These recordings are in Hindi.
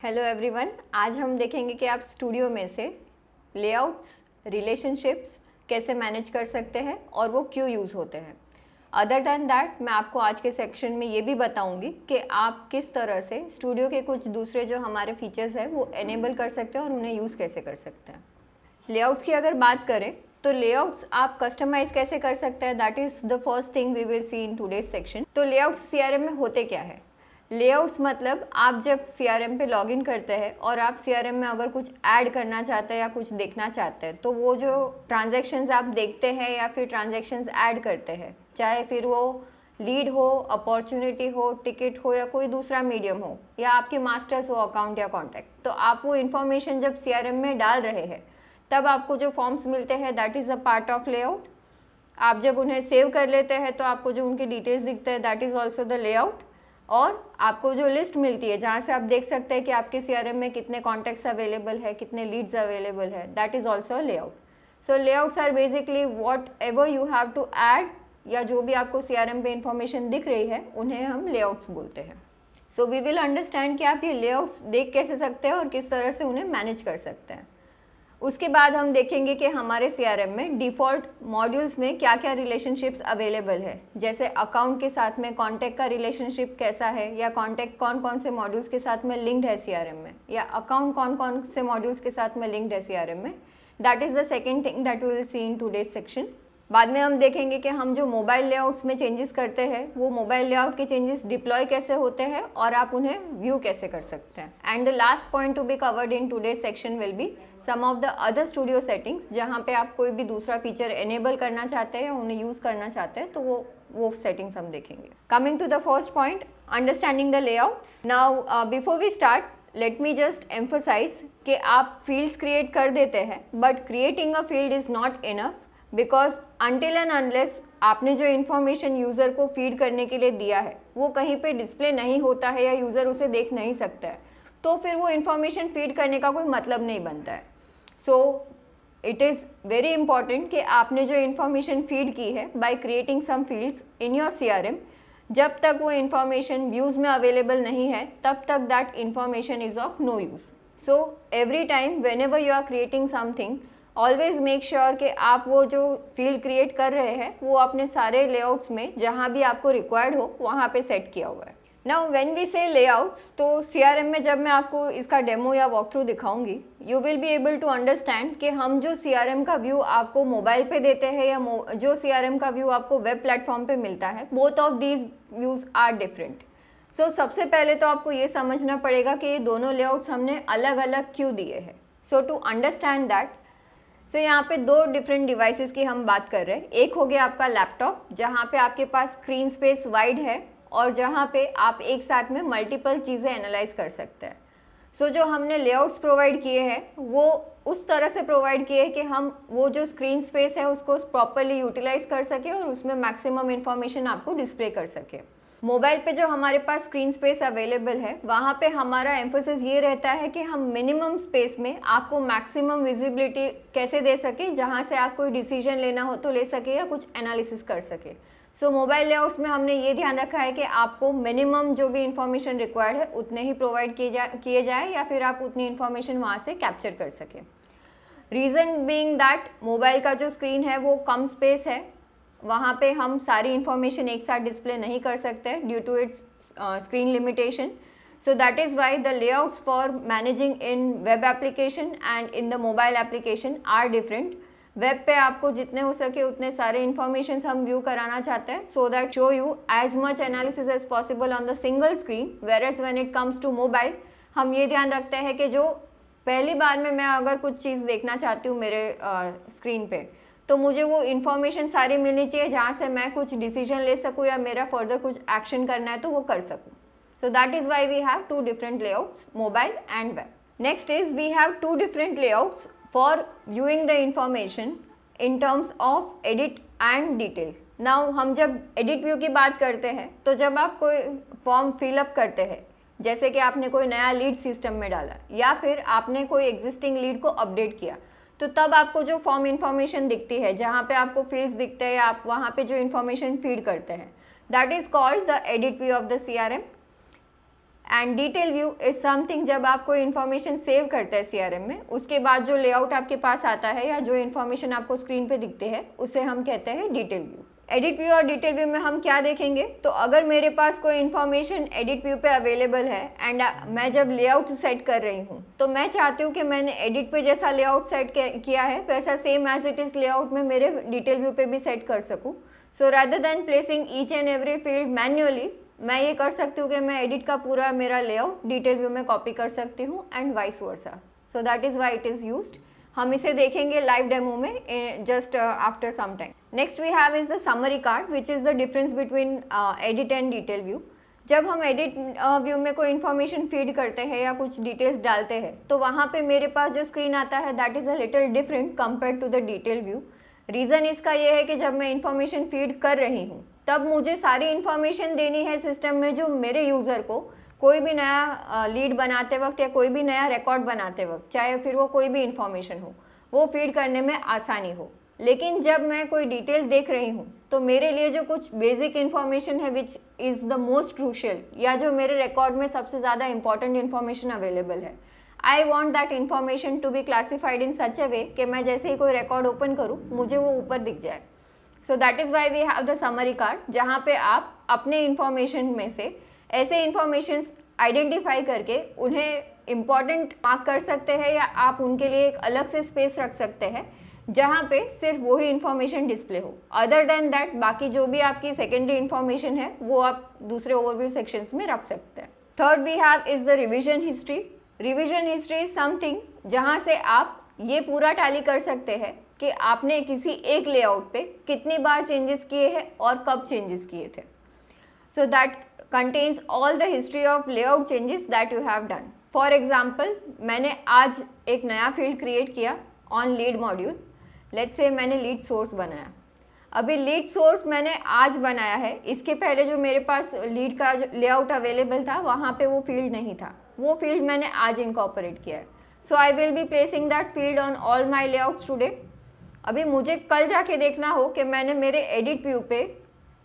हेलो एवरीवन, आज हम देखेंगे कि आप स्टूडियो में से लेआउट्स, रिलेशनशिप्स कैसे मैनेज कर सकते हैं और वो क्यों यूज़ होते हैं। अदर दैन दैट मैं आपको आज के सेक्शन में ये भी बताऊंगी कि आप किस तरह से स्टूडियो के कुछ दूसरे जो हमारे फीचर्स हैं वो एनेबल कर सकते हैं और उन्हें यूज़ कैसे कर सकते हैं। लेआउट्स की अगर बात करें तो लेआउट्स आप कस्टमाइज़ कैसे कर सकते हैं, that is the first thing we will see in today's section. तो लेआउट्स सीआरएम में होते क्या है? लेआउट्स मतलब आप जब सीआरएम पे लॉगिन करते हैं और आप सीआरएम में अगर कुछ ऐड करना चाहते हैं या कुछ देखना चाहते हैं तो वो जो ट्रांजैक्शंस आप देखते हैं या फिर ट्रांजैक्शंस ऐड करते हैं, चाहे फिर वो लीड हो, अपॉर्चुनिटी हो, टिकट हो या कोई दूसरा मीडियम हो या आपके मास्टर्स हो अकाउंट या कॉन्टैक्ट, तो आप वो इन्फॉर्मेशन जब सीआरएम में डाल रहे हैं तब आपको जो फॉर्म्स मिलते हैं that is a part of layout. आप जब उन्हें सेव कर लेते हैं तो आपको जो उनके डिटेल्स दिखते हैं that is also the layout. और आपको जो लिस्ट मिलती है जहाँ से आप देख सकते हैं कि आपके सीआरएम में कितने कॉन्टैक्ट्स अवेलेबल है, कितने लीड्स अवेलेबल है, that is also layout. So layouts are basically whatever you have to add, या जो भी आपको सीआरएम पे इंफॉर्मेशन दिख रही है उन्हें हम लेआउट्स बोलते हैं। सो वी विल अंडरस्टैंड कि आप ये लेआउट्स देख कैसे सकते हैं और किस तरह से उन्हें मैनेज कर सकते हैं। उसके बाद हम देखेंगे कि हमारे सीआरएम में डिफ़ॉल्ट मॉड्यूल्स में क्या क्या रिलेशनशिप्स अवेलेबल है, जैसे अकाउंट के साथ में कॉन्टैक्ट का रिलेशनशिप कैसा है, या कॉन्टैक्ट कौन कौन से मॉड्यूल्स के साथ में लिंक्ड है सीआरएम में, या अकाउंट कौन कौन से मॉड्यूल्स के साथ में लिंक्ड है सीआरएम में। That is the second thing that we will see in today's section. बाद में हम देखेंगे कि हम जो मोबाइल लेआउट्स में चेंजेस करते हैं वो मोबाइल लेआउट के चेंजेस डिप्लॉय कैसे होते हैं और आप उन्हें व्यू कैसे कर सकते हैं। And the last point to be covered in today's section will be some of the other studio settings, जहाँ पे आप कोई भी दूसरा फीचर एनेबल करना चाहते हैं या उन्हें यूज़ करना चाहते हैं तो वो सेटिंग्स हम देखेंगे। Coming to the first point, understanding the layouts. Now before we start let me just emphasize कि आप फील्ड्स क्रिएट कर देते हैं but creating a field is not enough, because until and unless आपने जो इन्फॉर्मेशन यूज़र को फीड करने के लिए दिया है वो कहीं पे डिस्प्ले नहीं होता है या यूज़र उसे देख नहीं सकता है तो फिर वो इन्फॉर्मेशन फीड करने का कोई मतलब नहीं बनता है। So it is very important कि आपने जो इन्फॉर्मेशन फीड की है by creating some fields in your CRM, जब तक वो इन्फॉर्मेशन व्यूज़ में अवेलेबल नहीं है तब तक that information is of no use. So every time whenever you are creating something, always make sure कि आप वो जो फील्ड क्रिएट कर रहे हैं वो अपने सारे लेआउट्स में जहाँ भी आपको रिक्वायर्ड हो वहाँ पे सेट किया हुआ है। Now when we say layouts, तो सीआरएम में जब मैं आपको इसका डेमो या वॉक थ्रू दिखाऊंगी you will be able to understand कि हम जो सीआरएम का व्यू आपको मोबाइल पे देते हैं या जो सीआरएम का व्यू आपको वेब प्लेटफॉर्म पे मिलता है, both of these views are different. So सबसे पहले तो आपको ये समझना पड़ेगा कि ये दोनों लेआउट्स हमने अलग अलग क्यों दिए हैं। सो टू अंडरस्टैंड दैट, सो यहाँ पे दो डिफरेंट डिवाइसेस की हम बात कर रहे हैं। एक हो गया आपका लैपटॉप जहाँ पे आपके पास स्क्रीन स्पेस वाइड है और जहाँ पे आप एक साथ में मल्टीपल चीज़ें एनालाइज कर सकते हैं। सो जो हमने लेआउट्स प्रोवाइड किए हैं वो उस तरह से प्रोवाइड किए हैं कि हम वो जो स्क्रीन स्पेस है उसको प्रॉपरली यूटिलाइज कर सके और उसमें मैक्सिमम इन्फॉर्मेशन आपको डिस्प्ले कर सके। मोबाइल पे जो हमारे पास स्क्रीन स्पेस अवेलेबल है वहाँ पे हमारा एम्फोसिस ये रहता है कि हम मिनिमम स्पेस में आपको मैक्सिमम विजिबिलिटी कैसे दे सके, जहाँ से आप कोई डिसीजन लेना हो तो ले सके या कुछ एनालिसिस कर सके। सो मोबाइल लेआउट्स में हमने ये ध्यान रखा है कि आपको मिनिमम जो भी इंफॉर्मेशन रिक्वायर्ड है उतने ही प्रोवाइड किए जाए या फिर आप उतनी इन्फॉर्मेशन वहाँ से कैप्चर कर सके। रीज़न बीइंग दैट मोबाइल का जो स्क्रीन है वो कम स्पेस है, वहाँ पे हम सारी इन्फॉर्मेशन एक साथ डिस्प्ले नहीं कर सकते due to its screen limitation. So that is why the layouts for managing in web application and in the mobile application are different. Web पे आपको जितने हो सके उतने सारे इन्फॉर्मेशन हम व्यू कराना चाहते हैं so that show you as much analysis as possible on the single screen, whereas when it comes to mobile हम ये ध्यान रखते हैं कि जो पहली बार में मैं अगर कुछ चीज़ देखना चाहती हूँ मेरे स्क्रीन पे तो मुझे वो इन्फॉर्मेशन सारी मिलनी चाहिए जहाँ से मैं कुछ डिसीजन ले सकूँ या मेरा फर्दर कुछ एक्शन करना है तो वो कर सकूँ। So that is why we have two different layouts, mobile and web. Next is we have two different layouts for viewing the information in terms of edit and details. Now हम जब एडिट व्यू की बात करते हैं तो जब आप कोई फॉर्म फिलअप करते हैं, जैसे कि आपने कोई नया लीड सिस्टम में डाला या फिर आपने कोई एग्जिस्टिंग लीड को अपडेट किया, तो तब आपको जो फॉर्म इन्फॉर्मेशन दिखती है जहाँ पे आपको फील्ड्स दिखते हैं या आप वहाँ पे जो इन्फॉर्मेशन फीड करते हैं that is called the edit view of the CRM. And detail view is something जब आप कोई इन्फॉर्मेशन सेव करते हैं CRM में, उसके बाद जो लेआउट आपके पास आता है या जो इन्फॉर्मेशन आपको स्क्रीन पे दिखते हैं उसे हम कहते हैं डिटेल व्यू। एडिट व्यू और डिटेल व्यू में हम क्या देखेंगे, तो अगर मेरे पास कोई इन्फॉर्मेशन एडिट व्यू पे अवेलेबल है एंड मैं जब लेआउट सेट कर रही हूँ तो मैं चाहती हूँ कि मैंने एडिट पे जैसा लेआउट सेट किया है वैसा same as it is layout में मेरे डिटेल व्यू पे भी सेट कर सकूँ। So rather than placing each and every field manually, मैं ये कर सकती हूँ कि मैं एडिट का पूरा मेरा लेआउट डिटेल व्यू में कॉपी कर सकती हूँ and vice versa. So that is why it is used. हम इसे देखेंगे लाइव डेमो में just after some time. Next we have is the summary card which is the difference between edit and detail view. जब हम एडिट व्यू में कोई इन्फॉर्मेशन फीड करते हैं या कुछ डिटेल्स डालते हैं तो वहाँ पे मेरे पास जो स्क्रीन आता है that is a little different compare to the detail view. Reason इसका ये है कि जब मैं इन्फॉर्मेशन फीड कर रही हूँ तब मुझे सारी इन्फॉर्मेशन देनी है सिस्टम में जो मेरे यूज़र को कोई भी नया लीड बनाते वक्त या कोई भी नया रिकॉर्ड बनाते वक्त, चाहे फिर वो कोई भी इन्फॉर्मेशन हो, वो फीड करने में आसानी हो। लेकिन जब मैं कोई डिटेल देख रही हूँ तो मेरे लिए जो कुछ बेसिक इन्फॉर्मेशन है which is the most crucial या जो मेरे रिकॉर्ड में सबसे ज़्यादा इंपॉर्टेंट इन्फॉर्मेशन अवेलेबल है, I want that information to be classified in such a way कि मैं जैसे ही कोई रिकॉर्ड ओपन करूँ मुझे वो ऊपर दिख जाए। So that is why we have the summary card, जहाँ पे आप अपने इन्फॉर्मेशन में से ऐसे इन्फॉर्मेशन आइडेंटिफाई करके उन्हें इम्पॉर्टेंट मार्क कर सकते हैं या आप उनके लिए एक अलग से स्पेस रख सकते हैं जहाँ पे सिर्फ वही इन्फॉर्मेशन डिस्प्ले हो। अदर देन दैट बाकी जो भी आपकी सेकेंडरी इन्फॉर्मेशन है वो आप दूसरे ओवरव्यू सेक्शंस में रख सकते हैं। Third we have is the revision history. Revision history is something जहाँ से आप ये पूरा टैली कर सकते हैं कि आपने किसी एक लेआउट पे कितनी बार चेंजेस किए हैं और कब चेंजेस किए थे। So that contains all the history of layout changes that you have done. For example, मैंने आज एक नया फील्ड क्रिएट किया on lead module. Let's say मैंने lead source बनाया। अभी lead source मैंने आज बनाया है, इसके पहले जो मेरे पास lead का जो लेआउट अवेलेबल था वहाँ पे वो फील्ड नहीं था, वो फील्ड मैंने आज इनकॉर्पोरेट किया है। So I will be placing that field on all my layouts today. अभी मुझे कल जाके देखना हो कि मैंने मेरे एडिट व्यू पे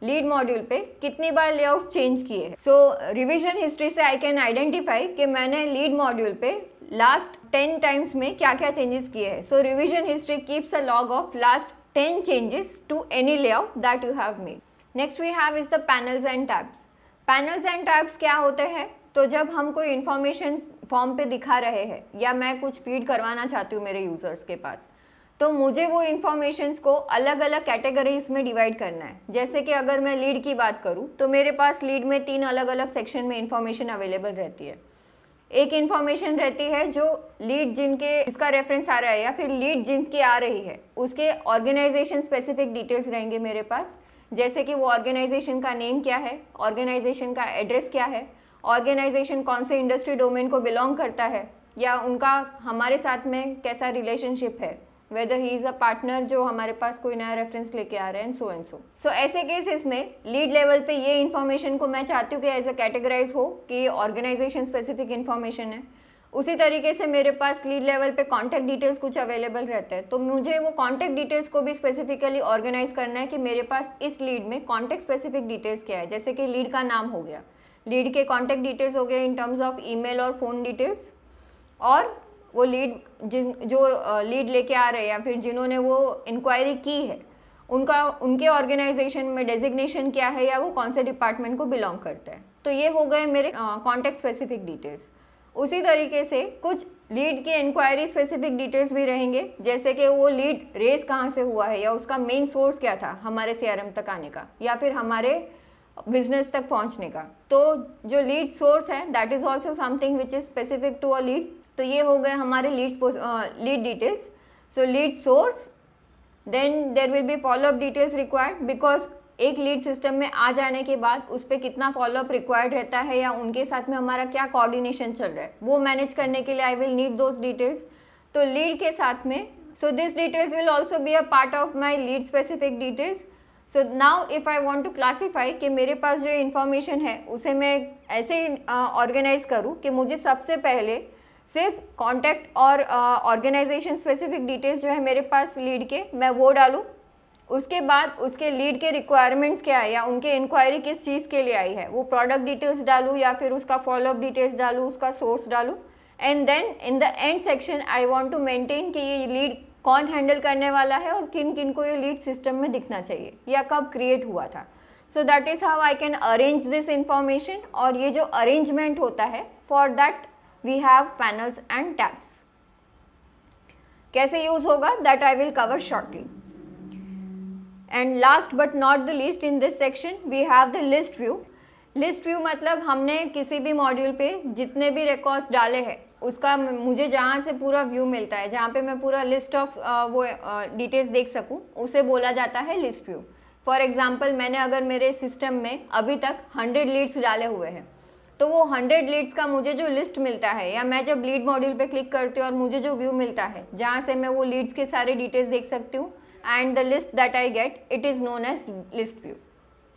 लीड मॉड्यूल पे कितनी बार लेआउट चेंज किए हैं। सो रिविजन हिस्ट्री से आई कैन आइडेंटिफाई कि मैंने लीड मॉड्यूल पे लास्ट 10 टाइम्स में क्या क्या चेंजेस किए हैं। So revision history keeps a log of last 10 changes to any layout that you have made. Next we have is the panels and tabs. Panels and tabs क्या होते हैं, तो जब हम कोई इन्फॉर्मेशन फॉर्म पे दिखा रहे हैं या मैं कुछ फीड करवाना चाहती हूँ मेरे यूजर्स के पास, तो मुझे वो इन्फॉर्मेशंस को अलग अलग कैटेगरीज में डिवाइड करना है। जैसे कि अगर मैं लीड की बात करूँ तो मेरे पास लीड में 3 अलग अलग सेक्शन में इन्फॉर्मेशन अवेलेबल रहती है। एक इन्फॉर्मेशन रहती है जो लीड जिसका रेफरेंस आ रहा है या फिर लीड जिनकी आ रही है उसके ऑर्गेनाइजेशन स्पेसिफिक डिटेल्स रहेंगे मेरे पास, जैसे कि वो ऑर्गेनाइजेशन का नेम क्या है, ऑर्गेनाइजेशन का एड्रेस क्या है, ऑर्गेनाइजेशन कौन से इंडस्ट्री डोमेन को बिलोंग करता है या उनका हमारे साथ में कैसा रिलेशनशिप है, weather he is a partner जो हमारे पास कोई नया रेफरेंस लेके आ रहे हैं, सो एंड सो। सो ऐसे केसेस में लीड लेवल पे ये इन्फॉर्मेशन को मैं चाहती हूँ कि एज अ कैटेगराइज हो कि ये ऑर्गेनाइजेशन स्पेसिफिक इन्फॉर्मेशन है। उसी तरीके से मेरे पास लीड लेवल पे कॉन्टैक्ट डिटेल्स कुछ अवेलेबल रहते हैं, तो मुझे वो कॉन्टैक्ट डिटेल्स को भी स्पेसिफिकली ऑर्गेनाइज करना है कि मेरे पास इस लीड में कॉन्टैक्ट स्पेसिफिक डिटेल्स क्या है। जैसे कि लीड का नाम हो गया, लीड के कॉन्टैक्ट डिटेल्स हो गए इन टर्म्स ऑफ ईमेल और फ़ोन डिटेल्स, और वो लीड जो लीड लेके आ रहे हैं या फिर जिन्होंने वो इंक्वायरी की है उनके ऑर्गेनाइजेशन में डेजिग्नेशन क्या है या वो कौन से डिपार्टमेंट को बिलोंग करते हैं। तो ये हो गए मेरे कॉन्टैक्ट स्पेसिफिक डिटेल्स। उसी तरीके से कुछ लीड के इंक्वायरी स्पेसिफिक डिटेल्स भी रहेंगे, जैसे कि वो लीड रेस कहाँ से हुआ है या उसका मेन सोर्स क्या था हमारे CRM तक आने का या फिर हमारे बिजनेस तक पहुँचने का। तो जो लीड सोर्स है that is also something which is specific to a lead. तो ये हो गए हमारे lead details. So lead source, then there will be follow up details required, because एक लीड सिस्टम में आ जाने के बाद उस पर कितना फॉलोअप रिक्वायर्ड रहता है या उनके साथ में हमारा क्या कोऑर्डिनेशन चल रहा है वो मैनेज करने के लिए I will need those details. तो लीड के साथ में so this details will also be a part of my lead specific details. So now if I want to classify कि मेरे पास जो इन्फॉर्मेशन है उसे मैं ऐसे ऑर्गेनाइज करूँ कि मुझे सबसे पहले सिर्फ कॉन्टैक्ट और ऑर्गेनाइजेशन स्पेसिफिक डिटेल्स जो है मेरे पास लीड के मैं वो डालूँ, उसके बाद उसके लीड के रिक्वायरमेंट्स क्या है या उनके इंक्वायरी किस चीज़ के लिए आई है, वो प्रोडक्ट डिटेल्स डालूँ या फिर उसका फॉलोअप डिटेल्स डालूँ, उसका सोर्स डालूँ। And then in the end section I want to maintain कि ये लीड कौन हैंडल करने वाला है और किन किन को ये लीड सिस्टम में दिखना चाहिए या कब क्रिएट हुआ था। So that is how I can arrange this information. और ये जो अरेंजमेंट होता है, for that we have panels and tabs. कैसे यूज होगा that I will cover shortly. And last but not the least in this section we have the list view. List view मतलब हमने किसी भी मॉड्यूल पे जितने भी रिकॉर्ड्स डाले हैं उसका मुझे जहाँ से पूरा व्यू मिलता है, जहाँ पे मैं पूरा लिस्ट ऑफ वो डिटेल्स देख सकूँ, उसे बोला जाता है लिस्ट व्यू। फॉर एग्जांपल मैंने अगर मेरे सिस्टम में अभी तक 100 लीड्स डाले हुए हैं, तो वो 100 लीड्स का मुझे जो लिस्ट मिलता है, या मैं जब लीड मॉड्यूल पे क्लिक करती हूँ और मुझे जो व्यू मिलता है जहाँ से मैं वो लीड्स के सारे डिटेल्स देख सकती हूँ, and the list that I get it is known as list view.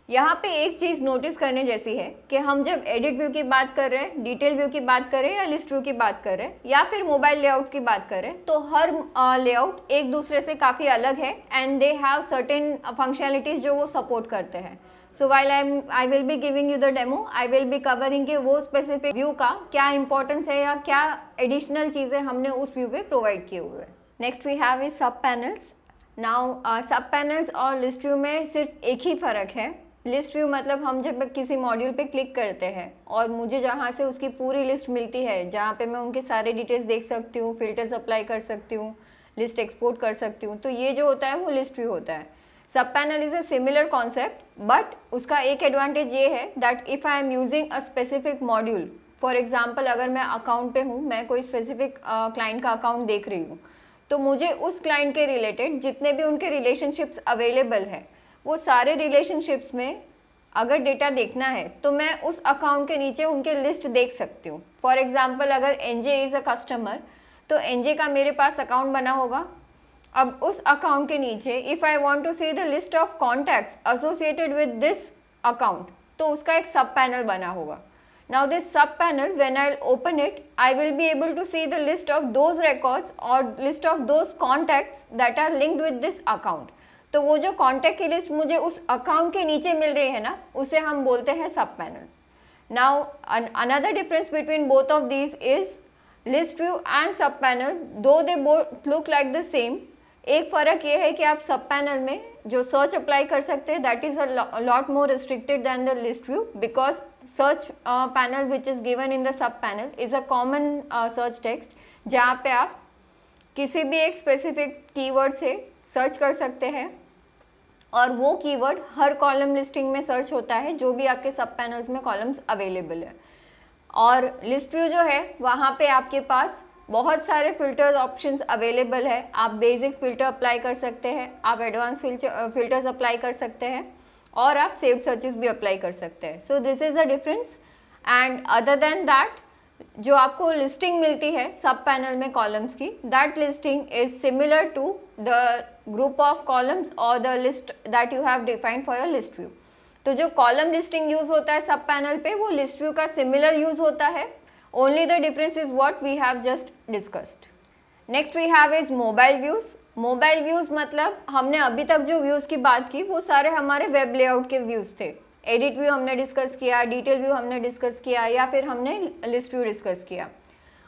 यहाँ पे एक चीज़ नोटिस करने जैसी है कि हम जब एडिट व्यू की बात कर रहे हैं, डिटेल व्यू की बात कर रहे हैं, या लिस्ट व्यू की बात कर रहे हैं, या फिर मोबाइल लेआउट की बात कर रहे हैं, तो हर लेआउट एक दूसरे से काफ़ी अलग है and they have certain functionalities जो वो सपोर्ट करते हैं। So while I will be giving you the demo, I will be covering के वो स्पेसिफिक व्यू का क्या इंपॉर्टेंस है या क्या एडिशनल चीज़ें हमने उस व्यू पे प्रोवाइड किए हुए हैं। नेक्स्ट वी हैव इज सब पैनल्स। नाउ सब पैनल्स और लिस्ट व्यू में सिर्फ एक ही फ़र्क है। लिस्ट व्यू मतलब हम जब किसी मॉड्यूल पे क्लिक करते हैं और मुझे जहाँ से उसकी पूरी लिस्ट मिलती है, जहाँ पे मैं उनके सारे डिटेल्स देख सकती हूँ, फिल्टर्स अप्लाई कर सकती हूँ, लिस्ट एक्सपोर्ट कर सकती हूँ, तो ये जो होता है वो लिस्ट व्यू होता है। सब panel is a similar concept, but उसका एक एडवांटेज ये है that if I am using a specific module, for example अगर मैं अकाउंट पे हूँ, मैं कोई स्पेसिफिक क्लाइंट का अकाउंट देख रही हूँ, तो मुझे उस क्लाइंट के रिलेटेड जितने भी उनके रिलेशनशिप्स अवेलेबल है, वो सारे रिलेशनशिप्स में अगर डेटा देखना है तो मैं उस अकाउंट के नीचे उनके लिस्ट देख सकती हूँ। फॉर एग्जांपल अगर एनजे इज़ अ कस्टमर, तो एनजे का मेरे पास अकाउंट बना होगा। अब उस अकाउंट के नीचे if I want to see the list of contacts associated with this account, तो उसका एक सब पैनल बना होगा। Now this sub panel when I open it, I will be able to see the list of those records और list of those contacts that are linked with this account. तो वो जो कॉन्टैक्ट की लिस्ट मुझे उस अकाउंट के नीचे मिल रही है ना, उसे हम बोलते हैं सब panel. Now another difference between both of these is list view and सब पैनल, दो they both look like the same. एक फ़र्क ये है कि आप सब पैनल में जो सर्च अप्लाई कर सकते हैं that is a lot more restricted than the list view, because search panel which is given in the sub panel is a common search text, जहाँ पे आप किसी भी एक स्पेसिफिक कीवर्ड से सर्च कर सकते हैं और वो कीवर्ड हर कॉलम लिस्टिंग में सर्च होता है जो भी आपके सब पैनल्स में कॉलम्स अवेलेबल है। और लिस्ट व्यू जो है वहाँ पे आपके पास बहुत सारे फिल्टर्स ऑप्शंस अवेलेबल है। आप बेसिक फ़िल्टर अप्लाई कर सकते हैं, आप एडवांस फिल्टर्स अप्लाई कर सकते हैं, और आप सेव्ड सर्चेस भी अप्लाई कर सकते हैं। सो this is a difference. And other than that, जो आपको लिस्टिंग मिलती है सब पैनल में कॉलम्स की, that listing is similar to the group of columns और the list that you have defined for your list view. तो जो कॉलम लिस्टिंग यूज़ होता है सब पैनल पे, वो लिस्ट व्यू का सिमिलर यूज़ होता है। Only the difference is what we have just discussed. Next we have is mobile views. Mobile views मतलब हमने अभी तक जो व्यूज़ की बात की वो सारे हमारे वेब लेआउट के व्यूज़ थे। एडिट व्यू हमने डिस्कस किया, डिटेल व्यू हमने डिस्कस किया, या फिर हमने लिस्ट व्यू डिस्कस किया।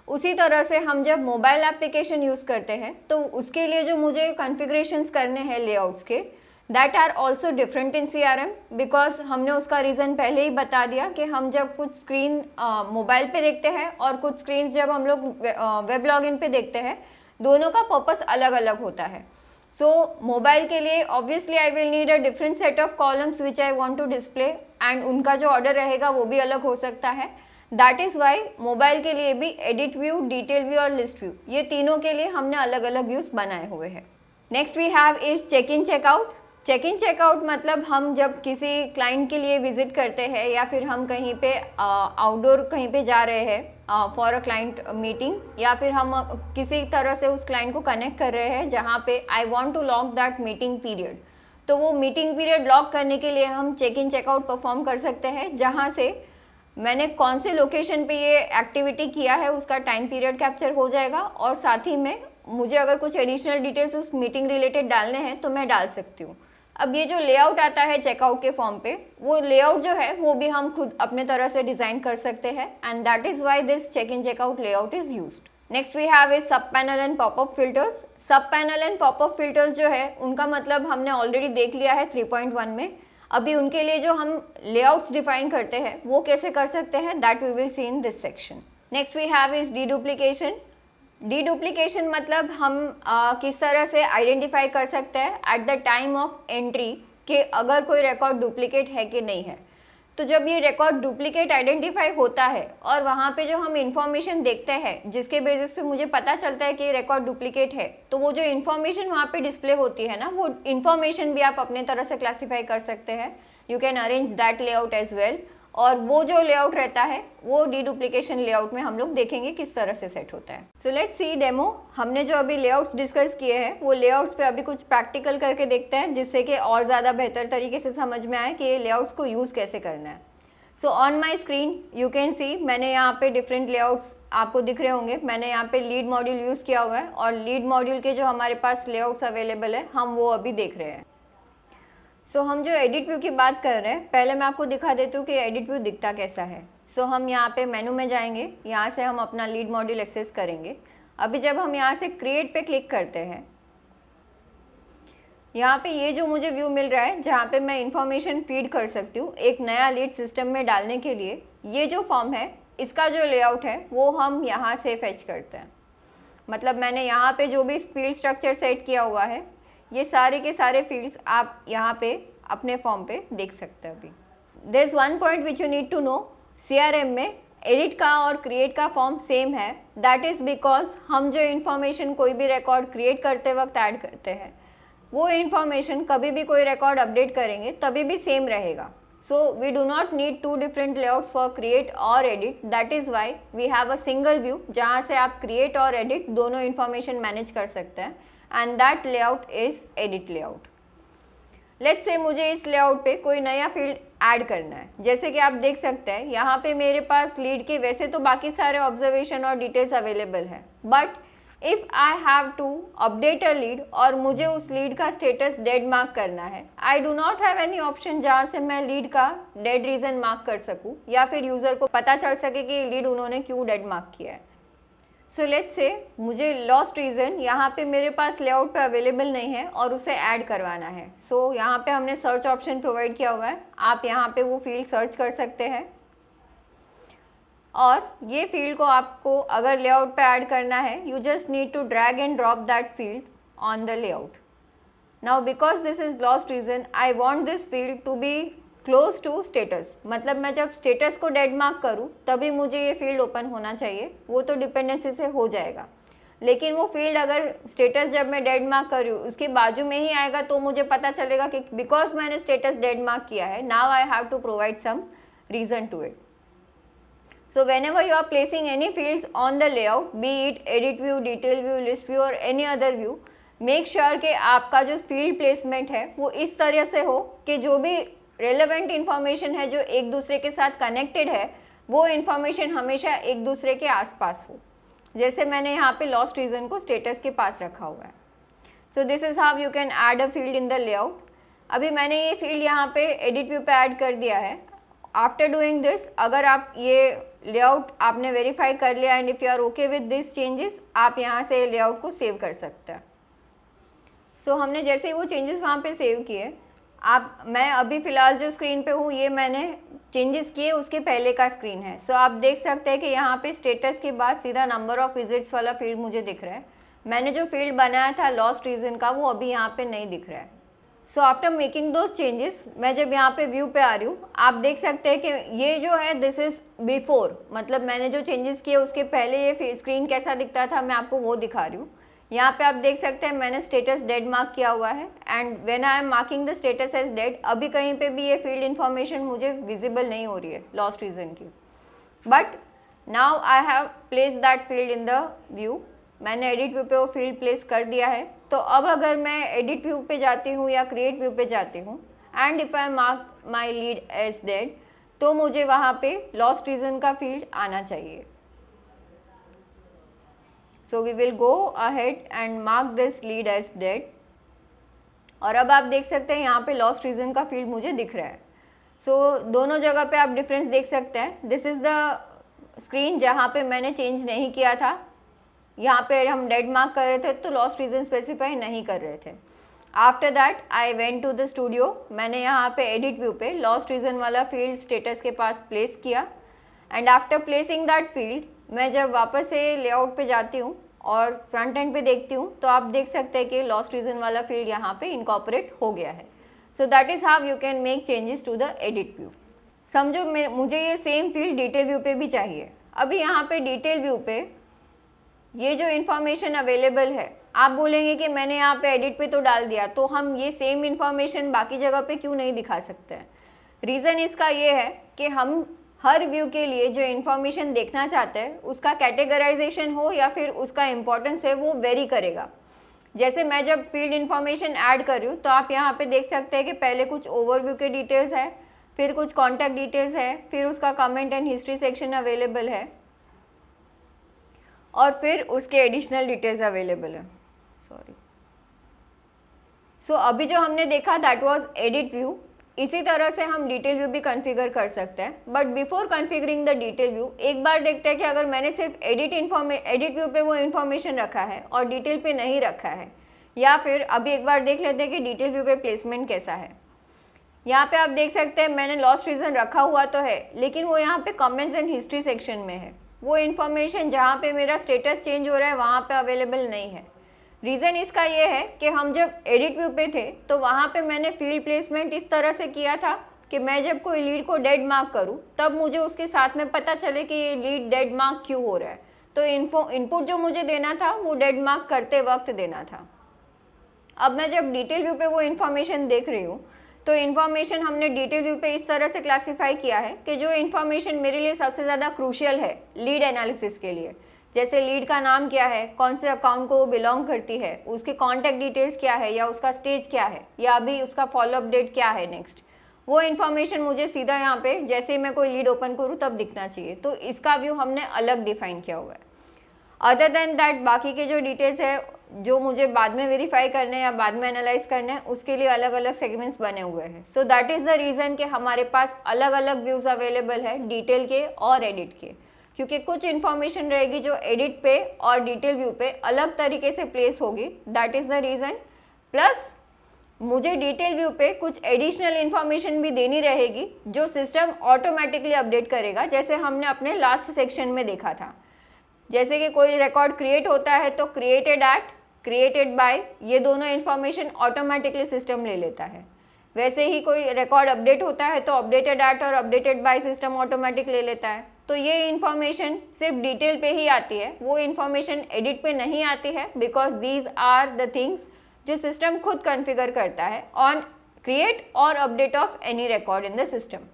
उसी तरह से हम जब मोबाइल एप्लीकेशन यूज़ करते हैं तो उसके लिए जो मुझे कॉन्फ़िगरेशंस करने हैं लेआउट्स के, that are also different in CRM, because हमने उसका रीज़न पहले ही बता दिया कि हम जब कुछ स्क्रीन मोबाइल पे देखते हैं और कुछ स्क्रीन जब हम लोग वेब लॉगिन पे देखते हैं, दोनों का पर्पस अलग अलग होता है। सो मोबाइल के लिए obviously I will need a different set of columns which I want to display, and उनका जो ऑर्डर रहेगा वो भी अलग हो सकता है। दैट इज़ वाई मोबाइल के लिए भी एडिट व्यू, डिटेल व्यू और लिस्ट व्यू, ये तीनों के लिए हमने अलग अलग व्यूज़ बनाए हुए हैं। Next we have is check in checkout. Check in checkout मतलब हम जब किसी क्लाइंट के लिए विजिट करते हैं या फिर हम कहीं पे आउटडोर कहीं पे जा रहे हैं फॉर अ क्लाइंट मीटिंग, या फिर हम किसी तरह से उस क्लाइंट को कनेक्ट कर रहे हैं जहाँ पे I want to lock that meeting period, तो वो मीटिंग पीरियड लॉक करने के लिए हम चेक इन चेकआउट परफॉर्म कर सकते हैं, जहाँ से मैंने कौन से लोकेशन पे ये एक्टिविटी किया है उसका टाइम पीरियड कैप्चर हो जाएगा, और साथ ही में मुझे अगर कुछ एडिशनल डिटेल्स उस मीटिंग रिलेटेड डालने हैं तो मैं डाल सकती हूँ। अब ये जो लेआउट आता है चेकआउट के फॉर्म पे, वो लेआउट जो है वो भी हम खुद अपने तरह से डिज़ाइन कर सकते हैं, and that is why this check in checkout layout is used. Next we have is sub panel and popup filters. Sub panel and popup filters जो है उनका मतलब हमने ऑलरेडी देख लिया है 3.1 में। अभी उनके लिए जो हम लेआउट्स डिफाइन करते हैं वो कैसे कर सकते हैं, that we will see in this section. Next we have is deduplication. Deduplication मतलब हम किस तरह से आइडेंटिफाई कर सकते हैं at the time of entry कि अगर कोई रिकॉर्ड डुप्लीकेट है कि नहीं है। तो जब ये रिकॉर्ड डुप्लीकेट आइडेंटिफाई होता है और वहाँ पे जो हम इंफॉर्मेशन देखते हैं जिसके बेसिस पे मुझे पता चलता है कि रिकॉर्ड डुप्लीकेट है, तो वो जो इन्फॉर्मेशन वहाँ पे डिस्प्ले होती है ना, वो इन्फॉर्मेशन भी आप अपने तरह से क्लासीफाई कर सकते हैं। You can arrange that layout as well, और वो जो लेआउट रहता है वो डीडुप्लीकेशन लेआउट में हम लोग देखेंगे किस तरह से सेट होता है। So let's see demo. हमने जो अभी लेआउट्स डिस्कस किए हैं वो लेआउट्स पे अभी कुछ प्रैक्टिकल करके देखते हैं, जिससे कि और ज़्यादा बेहतर तरीके से समझ में आए कि ये लेआउट्स को यूज़ कैसे करना है। So on my screen you can see मैंने यहाँ पे डिफरेंट लेआउट्स आपको दिख रहे होंगे। मैंने यहाँ पे लीड मॉड्यूल यूज़ किया हुआ है, और लीड मॉड्यूल के जो हमारे पास लेआउट्स अवेलेबल है हम वो अभी देख रहे हैं। सो हम जो एडिट व्यू की बात कर रहे हैं, पहले मैं आपको दिखा देती हूँ कि एडिट व्यू दिखता कैसा है। सो हम यहाँ पे मेनू में जाएंगे, यहाँ से हम अपना लीड मॉड्यूल एक्सेस करेंगे। अभी जब हम यहाँ से क्रिएट पे क्लिक करते हैं, यहाँ पे ये जो मुझे व्यू मिल रहा है जहाँ पे मैं इंफॉर्मेशन फीड कर सकती हूँ एक नया लीड सिस्टम में डालने के लिए, ये जो फॉर्म है इसका जो लेआउट है वो हम यहाँ से फेच करते हैं। मतलब मैंने यहाँ पे जो भी फील्ड स्ट्रक्चर सेट किया हुआ है, ये सारे के सारे फील्ड्स आप यहाँ पे अपने फॉर्म पे देख सकते हैं। अभी there is one point which you need to know, CRM में एडिट का और क्रिएट का फॉर्म सेम है। दैट इज़ बिकॉज हम जो इन्फॉर्मेशन कोई भी रिकॉर्ड क्रिएट करते वक्त ऐड करते हैं, वो इन्फॉर्मेशन कभी भी कोई रिकॉर्ड अपडेट करेंगे तभी भी सेम रहेगा। So we do not need to different layouts for create और edit. That is why we have a single view जहाँ से आप क्रिएट और एडिट दोनों इन्फॉर्मेशन मैनेज कर सकते हैं, and that layout is edit layout. Let's say मुझे इस लेआउट पे कोई नया फील्ड ऐड करना है। जैसे कि आप देख सकते हैं यहाँ पे मेरे पास लीड के वैसे तो बाकी सारे ऑब्जर्वेशन और डिटेल्स अवेलेबल है, but if I have to update a lead और मुझे उस लीड का स्टेटस डेड मार्क करना है, I do not have any option जहाँ से मैं लीड का डेड रीज़न मार्क कर सकूँ या फिर यूज़र को पता चल सके कि लीड उन्होंने क्यों डेड मार्क किया है। सो लेट्स से मुझे लॉस्ट रीज़न यहाँ पे मेरे पास लेआउट पे अवेलेबल नहीं है और उसे ऐड करवाना है। सो यहाँ पे हमने सर्च ऑप्शन प्रोवाइड किया हुआ है, आप यहाँ पे वो फील्ड सर्च कर सकते हैं, और ये फील्ड को आपको अगर लेआउट पे ऐड करना है, you just need to drag and drop that field on the layout. Now because this is lost reason, I want this field to be close to status. मतलब मैं जब स्टेटस को डेड मार्क करूँ तभी मुझे ये फील्ड ओपन होना चाहिए, वो तो डिपेंडेंसी से हो जाएगा। लेकिन वो फील्ड अगर स्टेटस जब मैं डेड मार्क कर रही हूँ उसके बाजू में ही आएगा तो मुझे पता चलेगा कि बिकॉज मैंने स्टेटस डेड मार्क किया है, now I have to provide some reason to it. So whenever you are placing any fields on the layout, be it edit view, detail view, list view or any other view, make sure कि आपका जो field placement है वो इस तरह से हो कि जो भी relevant information है जो एक दूसरे के साथ connected है, वो information हमेशा एक दूसरे के आसपास हो। जैसे मैंने यहाँ पे lost reason को status के पास रखा हुआ है। So this is how you can add a field in the layout. अभी मैंने ये field यहाँ पे edit view पे add कर दिया है। आफ्टर डूइंग दिस, अगर आप ये लेआउट आपने वेरीफाई कर लिया and if you are okay with this changes, आप यहाँ से लेआउट को सेव कर सकते हैं। सो हमने जैसे ही वो चेंजेस वहाँ पे सेव किए, मैं अभी फ़िलहाल जो स्क्रीन पे हूँ ये मैंने चेंजेस किए उसके पहले का स्क्रीन है। सो आप देख सकते हैं कि यहाँ पे स्टेटस के बाद सीधा नंबर ऑफ़ विजिट्स वाला फील्ड मुझे दिख रहा है। मैंने जो फील्ड बनाया था लॉस्ट रीज़न का वो अभी यहाँ पे नहीं दिख रहा है। So after making those changes, मैं जब यहाँ पे व्यू पे आ रही हूँ, आप देख सकते हैं कि ये जो है दिस इज़ बिफोर, मतलब मैंने जो चेंजेस किए उसके पहले ये स्क्रीन कैसा दिखता था मैं आपको वो दिखा रही हूँ। यहाँ पे आप देख सकते हैं मैंने स्टेटस डेड मार्क किया हुआ है, and when I am marking the status as dead, अभी कहीं पे भी ये फील्ड इन्फॉर्मेशन मुझे विजिबल नहीं हो रही है लॉस्ट रीज़न की, but now I have place that field in the view. मैंने एडिट व्यू पे वो फील्ड प्लेस कर दिया है। तो अब अगर मैं एडिट व्यू पे जाती हूँ या क्रिएट व्यू पे जाती हूँ and if I mark my lead as dead, तो मुझे वहाँ पे लॉस्ट रीज़न का फील्ड आना चाहिए। So we will go ahead and mark this lead as dead, और अब आप देख सकते हैं यहाँ पे लॉस्ट रीजन का फील्ड मुझे दिख रहा है। सो दोनों जगह पे आप डिफरेंस देख सकते हैं। दिस इज़ द स्क्रीन जहाँ पे मैंने चेंज नहीं किया था, यहाँ पे हम डेड मार्क कर रहे थे तो लॉस्ट रीजन स्पेसिफाई नहीं कर रहे थे। After that I went to the studio, मैंने यहाँ पे एडिट व्यू पे लॉस्ट रीजन वाला फील्ड स्टेटस के पास प्लेस किया and after placing that field मैं जब वापस से लेआउट पे जाती हूँ और फ्रंट एंड पे देखती हूँ तो आप देख सकते हैं कि लॉस्ट रीजन वाला फील्ड यहाँ पे इनकॉर्पोरेट हो गया है। So that is how you can make changes to the edit view. समझो मुझे ये सेम फील्ड डिटेल व्यू पे भी चाहिए। अभी यहाँ पे डिटेल व्यू पे ये जो इन्फॉर्मेशन अवेलेबल है, आप बोलेंगे कि मैंने यहाँ पे एडिट पे तो डाल दिया, तो हम ये सेम इन्फॉर्मेशन बाकी जगह पे क्यों नहीं दिखा सकते हैं? रीज़न इसका ये है कि हम हर व्यू के लिए जो इन्फॉर्मेशन देखना चाहते हैं उसका कैटेगराइजेशन हो या फिर उसका इम्पोर्टेंस है वो वेरी करेगा। जैसे मैं जब फील्ड इन्फॉर्मेशन ऐड कर रही हूँ तो आप यहाँ पे देख सकते हैं कि पहले कुछ ओवरव्यू के डिटेल्स है, फिर कुछ कॉन्टैक्ट डिटेल्स है, फिर उसका comment and history section available है और फिर उसके एडिशनल डिटेल्स अवेलेबल है। सो अभी जो हमने देखा दैट वाज एडिट व्यू। इसी तरह से हम डिटेल व्यू भी कॉन्फ़िगर कर सकते हैं, but before configuring the detail view एक बार देखते हैं कि अगर मैंने सिर्फ एडिट व्यू पे वो इन्फॉर्मेशन रखा है और डिटेल पे नहीं रखा है, या फिर अभी एक बार देख लेते हैं कि डिटेल व्यू पे प्लेसमेंट कैसा है। यहाँ पे आप देख सकते हैं मैंने लॉस्ट रीजन रखा हुआ तो है, लेकिन वो यहाँ पे कमेंट्स एंड हिस्ट्री सेक्शन में है। वो इन्फॉर्मेशन जहाँ पे मेरा स्टेटस चेंज हो रहा है वहाँ पे अवेलेबल नहीं है। रीज़न इसका ये है कि हम जब एडिट व्यू पे थे तो वहाँ पे मैंने फील्ड प्लेसमेंट इस तरह से किया था कि मैं जब कोई लीड को डेड मार्क करूँ तब मुझे उसके साथ में पता चले कि ये लीड डेड मार्क क्यों हो रहा है। तो इनपुट जो मुझे देना था वो डेड मार्क करते वक्त देना था। अब मैं जब डिटेल व्यू पे वो इन्फॉर्मेशन देख रही हूँ तो इन्फॉर्मेशन हमने डिटेल व्यू पे इस तरह से क्लासीफाई किया है कि जो इन्फॉर्मेशन मेरे लिए सबसे ज़्यादा क्रूशियल है लीड एनालिसिस के लिए, जैसे लीड का नाम क्या है, कौन से अकाउंट को वो बिलोंग करती है, उसके कॉन्टैक्ट डिटेल्स क्या है या उसका स्टेज क्या है या अभी उसका फॉलोअप डेट क्या है नेक्स्ट, वो इन्फॉर्मेशन मुझे सीधा यहाँ पे जैसे ही मैं कोई लीड ओपन करूँ तब दिखना चाहिए। तो इसका व्यू हमने अलग डिफाइन किया हुआ है। अदर देन दैट बाकी के जो डिटेल्स है जो मुझे बाद में वेरीफाई करने या बाद में एनालाइज करना है उसके लिए अलग अलग सेगमेंट्स बने हुए हैं। So that is the reason कि हमारे पास अलग अलग व्यूज़ अवेलेबल है डिटेल के और एडिट के, क्योंकि कुछ इन्फॉर्मेशन रहेगी जो एडिट पे और डिटेल व्यू पे अलग तरीके से प्लेस होगी। That is the reason. Plus मुझे डिटेल व्यू पे कुछ एडिशनल इन्फॉर्मेशन भी देनी रहेगी जो सिस्टम ऑटोमेटिकली अपडेट करेगा, जैसे हमने अपने लास्ट सेक्शन में देखा था। जैसे कि कोई रिकॉर्ड क्रिएट होता है तो क्रिएटेड एट, क्रिएटेड बाय, ये दोनों इन्फॉर्मेशन ऑटोमेटिकली सिस्टम ले लेता है। वैसे ही कोई रिकॉर्ड अपडेट होता है तो अपडेटेड एट और अपडेटेड बाय सिस्टम ऑटोमेटिक ले लेता है। तो ये इन्फॉर्मेशन सिर्फ डिटेल पे ही आती है, वो इन्फॉर्मेशन एडिट पे नहीं आती है, because these are the things जो सिस्टम खुद कॉन्फ़िगर करता है ऑन क्रिएट और update of any record in the system.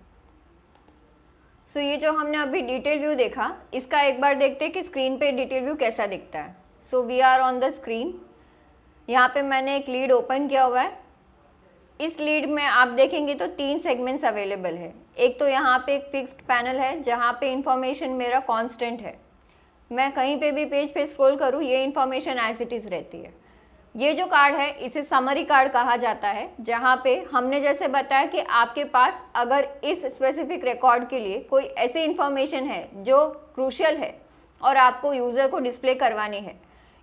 So ये जो हमने अभी डिटेल व्यू देखा, इसका एक बार देखते हैं कि स्क्रीन पे डिटेल व्यू कैसा दिखता है। So we are on the screen. यहाँ पे मैंने एक लीड ओपन किया हुआ है। इस लीड में आप देखेंगे तो 3 सेगमेंट्स अवेलेबल है। एक तो यहाँ पे एक फिक्स्ड पैनल है जहाँ पे इंफॉर्मेशन मेरा कांस्टेंट है, मैं कहीं पे भी पेज पे स्क्रॉल करूँ ये इन्फॉर्मेशन एज इट इज़ रहती है। ये जो कार्ड है इसे समरी कार्ड कहा जाता है, जहाँ पे हमने जैसे बताया कि आपके पास अगर इस स्पेसिफिक रिकॉर्ड के लिए कोई ऐसी इन्फॉर्मेशन है जो क्रूशियल है और आपको यूज़र को डिस्प्ले करवानी है,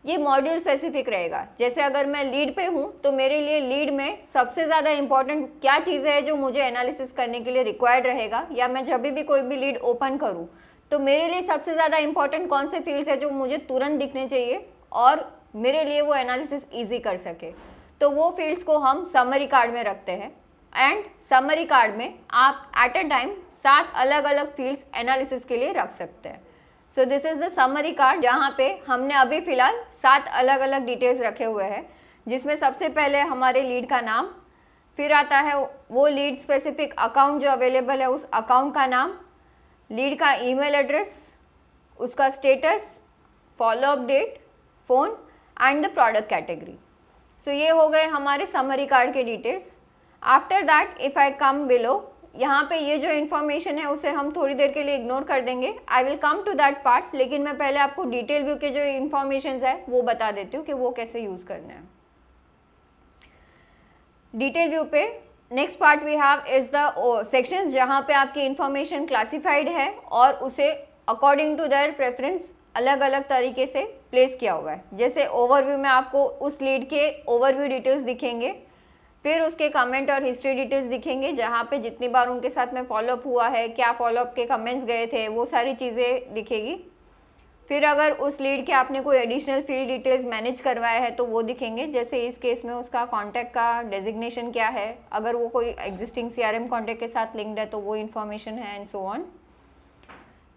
ये मॉड्यूल स्पेसिफिक रहेगा। जैसे अगर मैं लीड पे हूँ तो मेरे लिए लीड में सबसे ज़्यादा इंपॉर्टेंट क्या चीज़ें है जो मुझे एनालिसिस करने के लिए रिक्वायर्ड रहेगा, या मैं जब भी कोई भी लीड ओपन करूँ तो मेरे लिए सबसे ज़्यादा इंपॉर्टेंट कौन से फील्ड्स है जो मुझे तुरंत दिखने चाहिए और मेरे लिए वो एनालिसिस ईजी कर सके, तो वो फील्ड्स को हम समरी कार्ड में रखते हैं। एंड समरी कार्ड में आप एट अ टाइम 7 अलग अलग फील्ड्स एनालिसिस के लिए रख सकते हैं। सो this is the summary card, जहाँ पे हमने अभी फ़िलहाल 7 अलग अलग डिटेल्स रखे हुए हैं, जिसमें सबसे पहले हमारे लीड का नाम, फिर आता है वो लीड स्पेसिफिक अकाउंट जो अवेलेबल है उस अकाउंट का नाम, लीड का ईमेल एड्रेस, उसका status, follow up date, phone and the product category. So ये हो गए हमारे समरी कार्ड के details. After that if I come below, यहाँ पे ये जो इन्फॉर्मेशन है उसे हम थोड़ी देर के लिए इग्नोर कर देंगे, I will come to that part, लेकिन मैं पहले आपको डिटेल व्यू के जो इन्फॉर्मेशन है वो बता देती हूँ कि वो कैसे यूज़ करना है। डिटेल व्यू पे next part we have is the sections जहाँ पे आपकी इंफॉर्मेशन क्लासिफाइड है और उसे अकॉर्डिंग टू देयर प्रेफरेंस अलग अलग तरीके से प्लेस किया हुआ है। जैसे ओवरव्यू में आपको उस लीड के ओवरव्यू डिटेल्स दिखेंगे, फिर उसके कमेंट और हिस्ट्री डिटेल्स दिखेंगे जहाँ पे जितनी बार उनके साथ में फॉलोअप हुआ है, क्या फॉलोअप के कमेंट्स गए थे, वो सारी चीज़ें दिखेगी। फिर अगर उस लीड के आपने कोई एडिशनल फील्ड डिटेल्स मैनेज करवाया है तो वो दिखेंगे, जैसे इस केस में उसका कॉन्टैक्ट का डेजिग्नेशन क्या है, अगर वो कोई एग्जिस्टिंग CRM कॉन्टैक्ट के साथ लिंक्ड है तो वो इन्फॉर्मेशन है, and so on.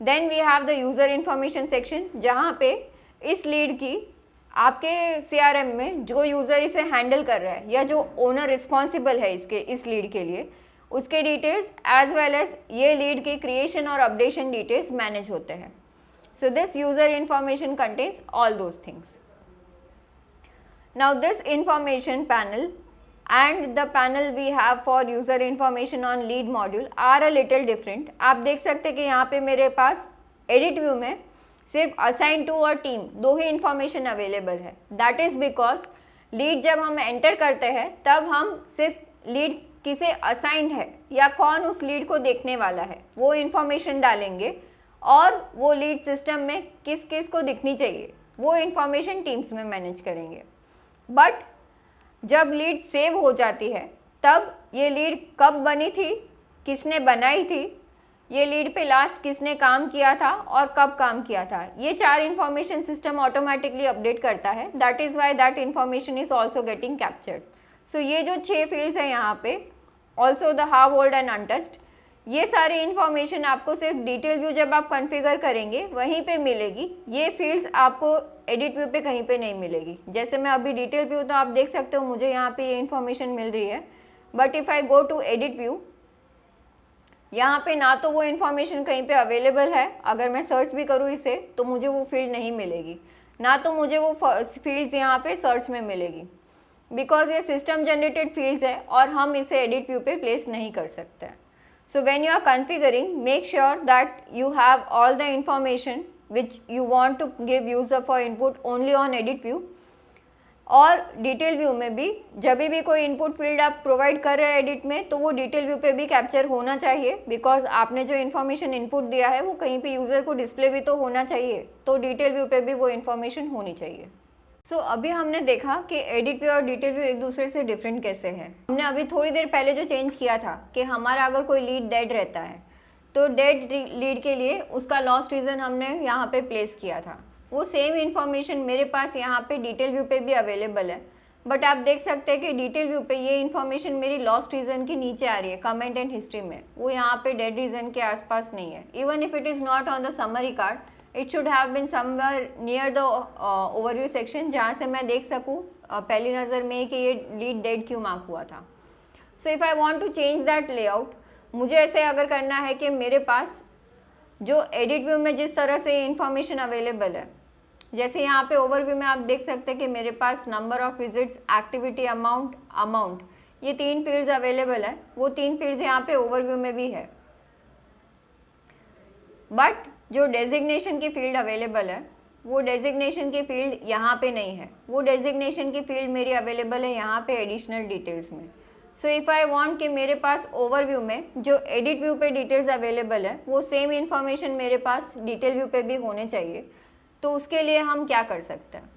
Then we have the user information section जहाँ पे इस लीड की आपके CRM में जो यूज़र इसे हैंडल कर रहा है या जो ओनर रिस्पॉन्सिबल है इस लीड के लिए, उसके डिटेल्स एज वेल एज ये लीड के क्रिएशन और अपडेशन डिटेल्स मैनेज होते हैं। So this user information contains all those things. Now this information panel and the panel we have for user information on lead module are a little different. आप देख सकते हैं कि यहाँ पे मेरे पास edit view में सिर्फ assign to और team दो ही information अवेलेबल है। That is because lead जब हम enter करते हैं तब हम सिर्फ lead किसे assigned है या कौन उस lead को देखने वाला है वो information डालेंगे, और वो लीड सिस्टम में किस किस को दिखनी चाहिए वो इन्फॉर्मेशन टीम्स में मैनेज करेंगे। बट जब लीड सेव हो जाती है तब ये लीड कब बनी थी, किसने बनाई थी, ये लीड पे लास्ट किसने काम किया था और कब काम किया था, ये चार इन्फॉर्मेशन सिस्टम ऑटोमेटिकली अपडेट करता है। That is why that information is also getting captured. So ये जो 6 फील्ड्स हैं यहाँ पे, also the how old and untouched, ये सारी इन्फॉर्मेशन आपको सिर्फ डिटेल व्यू जब आप कॉन्फ़िगर करेंगे वहीं पे मिलेगी। ये फील्ड्स आपको एडिट व्यू पे कहीं पे नहीं मिलेगी। जैसे मैं अभी डिटेल व्यू तो आप देख सकते हो मुझे यहाँ पे ये इन्फॉर्मेशन मिल रही है, but if I go to edit view यहाँ पे ना तो वो इन्फॉर्मेशन कहीं पे अवेलेबल है, अगर मैं सर्च भी करूँ इसे तो मुझे वो फील्ड नहीं मिलेगी, ना तो मुझे वो फील्ड्स यहाँ पे सर्च में मिलेगी, बिकॉज ये सिस्टम जनरेटेड फील्ड्स है और हम इसे एडिट व्यू पे प्लेस नहीं कर सकते हैं। So when you are configuring, make sure that you have all the information which you want to give user for input only on edit view, और डिटेल व्यू में भी जब भी कोई इनपुट फील्ड आप प्रोवाइड कर रहे हैं एडिट में तो वो डिटेल व्यू पे भी कैप्चर होना चाहिए, बिकॉज आपने जो इन्फॉर्मेशन इनपुट दिया है वो कहीं पे यूज़र को डिस्प्ले भी तो होना चाहिए, तो डिटेल व्यू पे भी वो इन्फॉर्मेशन होनी चाहिए। सो अभी हमने देखा कि एडिट व्यू और डिटेल व्यू एक दूसरे से डिफरेंट कैसे है। हमने अभी थोड़ी देर पहले जो चेंज किया था कि हमारा अगर कोई लीड डेड रहता है तो डेड लीड के लिए उसका लॉस्ट रीज़न हमने यहाँ पे प्लेस किया था। वो सेम इन्फॉर्मेशन मेरे पास यहाँ पे डिटेल व्यू पे भी अवेलेबल है, बट आप देख सकते हैं कि डिटेल व्यू पे ये इन्फॉर्मेशन मेरी लॉस्ट रीज़न की नीचे आ रही है कमेंट एंड हिस्ट्री में, वो यहाँ पे डेड रीज़न के आसपास नहीं है। Even if it is not on the summary card, it should have been somewhere near the overview section, जहाँ से मैं देख सकूँ पहली नज़र में कि ये लीड डेड क्यों मार्क हुआ था। So if I want to change that layout, मुझे ऐसे अगर करना है कि मेरे पास जो एडिट व्यू में जिस तरह से इन्फॉर्मेशन अवेलेबल है, जैसे यहाँ पे ओवरव्यू में आप देख सकते हैं कि मेरे पास number of visits, activity amount, ये 3 फील्ड्स अवेलेबल है। वो 3 फील्ड्स यहाँ पे ओवरव्यू में भी है, बट जो डेजिग्नेशन की फील्ड अवेलेबल है वो डेजिग्नेशन की फील्ड यहाँ पे नहीं है। वो डेजिग्नेशन की फील्ड मेरी अवेलेबल है यहाँ पे एडिशनल डिटेल्स में। सो इफ़ आई वांट कि मेरे पास ओवरव्यू में जो एडिट व्यू पे डिटेल्स अवेलेबल है वो सेम इन्फॉर्मेशन मेरे पास डिटेल व्यू पे भी होने चाहिए, तो उसके लिए हम क्या कर सकते हैं।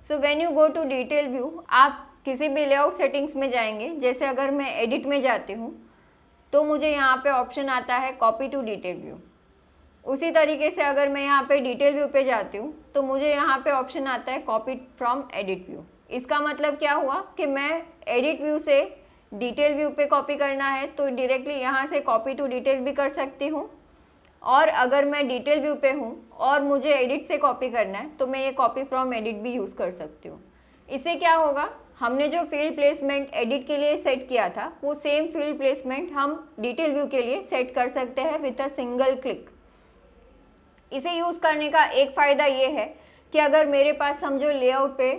So when you go to detail view, आप किसी भी लेआउट सेटिंग्स में जाएंगे, जैसे अगर मैं एडिट में जाती हूँ तो मुझे यहाँ पे ऑप्शन आता है कॉपी टू डिटेल व्यू। उसी तरीके से अगर मैं यहाँ पे डिटेल व्यू पे जाती हूँ तो मुझे यहाँ पे ऑप्शन आता है कॉपी फ्रॉम एडिट व्यू। इसका मतलब क्या हुआ कि मैं एडिट व्यू से डिटेल व्यू पे कॉपी करना है तो डायरेक्टली यहाँ से कॉपी टू डिटेल भी कर सकती हूँ, और अगर मैं डिटेल व्यू पे हूँ और मुझे एडिट से कॉपी करना है तो मैं ये कॉपी फ्रॉम एडिट भी यूज़ कर सकती हूँ। इससे क्या होगा, हमने जो फील्ड प्लेसमेंट एडिट के लिए सेट किया था वो सेम फील्ड प्लेसमेंट हम डिटेल व्यू के लिए सेट कर सकते हैं विथ अ सिंगल क्लिक। इसे यूज़ करने का एक फ़ायदा ये है कि अगर मेरे पास समझो लेआउट पे